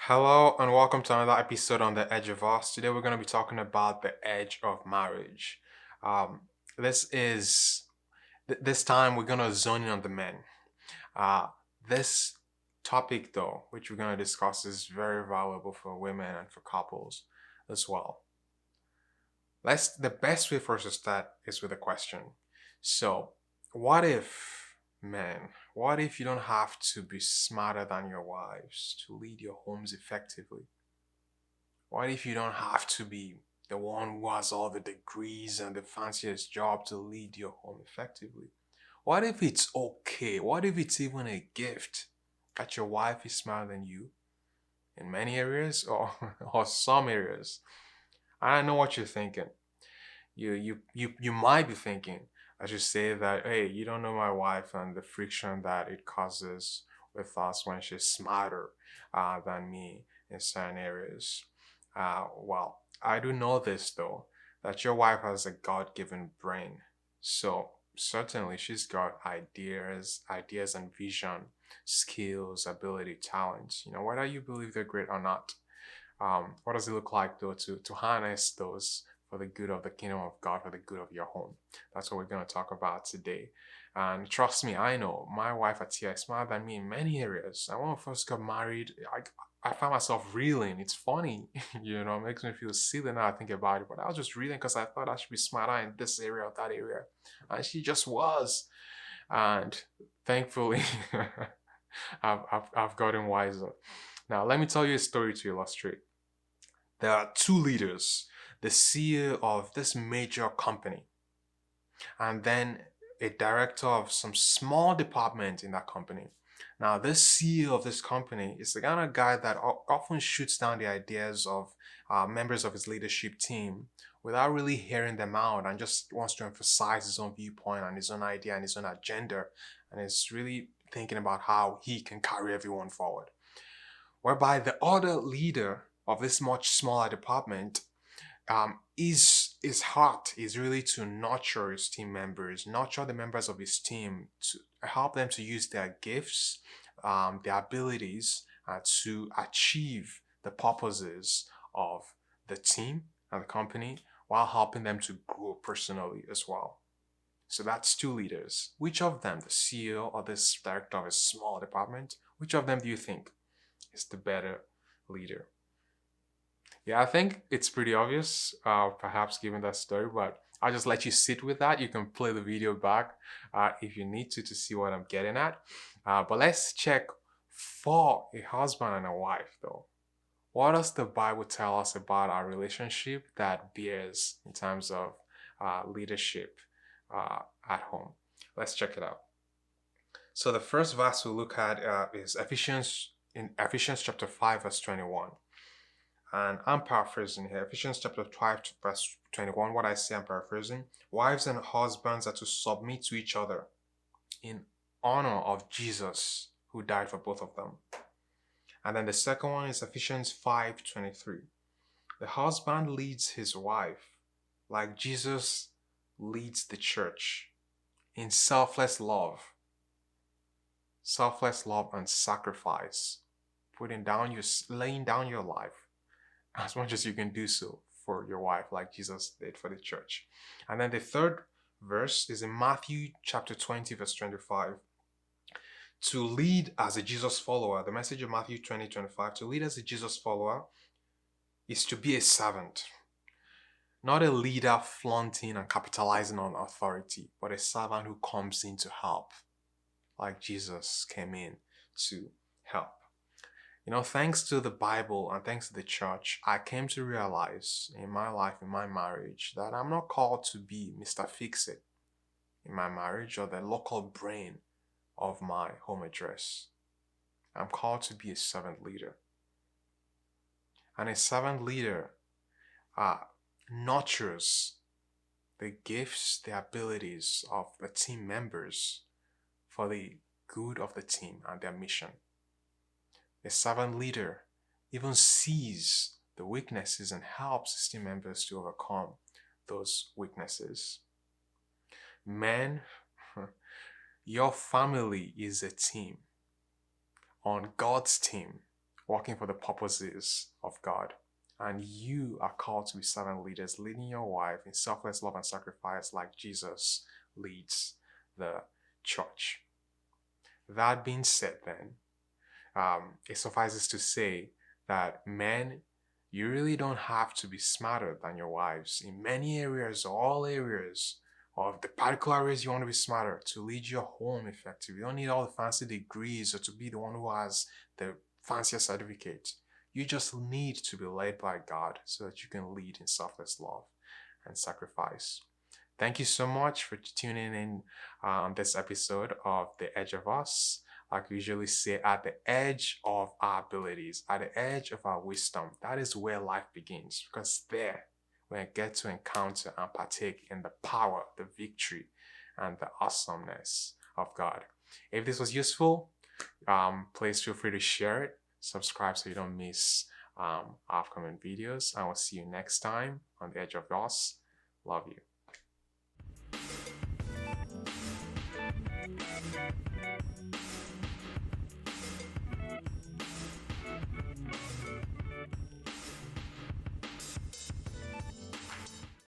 Hello and welcome to another episode on the Edge of Us. Today we're going to be talking about the edge of marriage. Um, this time we're going to zone in on the men. Uh, this topic though, which we're going to discuss, is very valuable for women and for couples as well. The best way for us to start is with a question. So, what if, man, what if you don't have to be smarter than your wives to lead your homes effectively? What if you don't have to be the one who has all the degrees and the fanciest job to lead your home effectively? What if it's okay? What if it's even a gift that your wife is smarter than you in many areas or or some areas? I know what you're thinking. You might be thinking, I should say that, hey, you don't know my wife and the friction that it causes with us when she's smarter than me in certain areas. Well, I do know this though, that your wife has a God-given brain. So certainly she's got ideas and vision, skills, ability, talents. Whether you believe they're great or not. What does it look like though to harness those for the good of the kingdom of God, for the good of your home? That's what we're going to talk about today. And trust me, I know my wife Attiyah is smarter than me in many areas. And when we first got married, I found myself reeling. It's funny, it makes me feel silly now I think about it. But I was just reeling because I thought I should be smarter in this area or that area. And she just was. And thankfully, I've gotten wiser. Now, let me tell you a story to illustrate. There are two leaders, the CEO of this major company, and then a director of some small department in that company. Now, this CEO of this company is the kind of guy that often shoots down the ideas of members of his leadership team without really hearing them out and just wants to emphasize his own viewpoint and his own idea and his own agenda, and is really thinking about how he can carry everyone forward. Whereby the other leader of this much smaller department his heart is really to nurture his team members, nurture the members of his team, to help them to use their gifts, their abilities to achieve the purposes of the team and the company while helping them to grow personally as well. So that's two leaders. Which of them, the CEO or this director of a small department, which of them do you think is the better leader? Yeah, I think it's pretty obvious, perhaps given that story, but I'll just let you sit with that. You can play the video back if you need to see what I'm getting at. But let's check for a husband and a wife, though. What does the Bible tell us about our relationship that bears in terms of leadership at home? Let's check it out. So the first verse we'll look at is Ephesians chapter 5, verse 21. And I'm paraphrasing here. Ephesians chapter 5 verse 21. What I say, I'm paraphrasing. Wives and husbands are to submit to each other in honor of Jesus, who died for both of them. And then the second one is Ephesians 5:23. The husband leads his wife like Jesus leads the church in selfless love and sacrifice, laying down your life as much as you can do so for your wife, like Jesus did for the church. And then the third verse is in Matthew chapter 20, verse 25. To lead as a Jesus follower, the message of Matthew 20:25, to lead as a Jesus follower is to be a servant. Not a leader flaunting and capitalizing on authority, but a servant who comes in to help, like Jesus came in to help. Thanks to the Bible and thanks to the church, I came to realize in my life, in my marriage, that I'm not called to be Mr. Fix-It in my marriage or the local brain of my home address. I'm called to be a servant leader. And a servant leader nurtures the gifts, the abilities of the team members for the good of the team and their mission. A servant leader even sees the weaknesses and helps his team members to overcome those weaknesses. Men, your family is a team on God's team working for the purposes of God. And you are called to be servant leaders, leading your wife in selfless love and sacrifice like Jesus leads the church. That being said, then, it suffices to say that men, you really don't have to be smarter than your wives in many areas, all areas of the particular areas you want to be smarter to lead your home effectively. You don't need all the fancy degrees or to be the one who has the fanciest certificate. You just need to be led by God so that you can lead in selfless love and sacrifice. Thank you so much for tuning in on this episode of The Edge of Us. Like we usually say, at the edge of our abilities, at the edge of our wisdom, that is where life begins. Because there, we get to encounter and partake in the power, the victory, and the awesomeness of God. If this was useful, please feel free to share it. Subscribe so you don't miss upcoming videos. I will see you next time on The Edge of Us. Love you.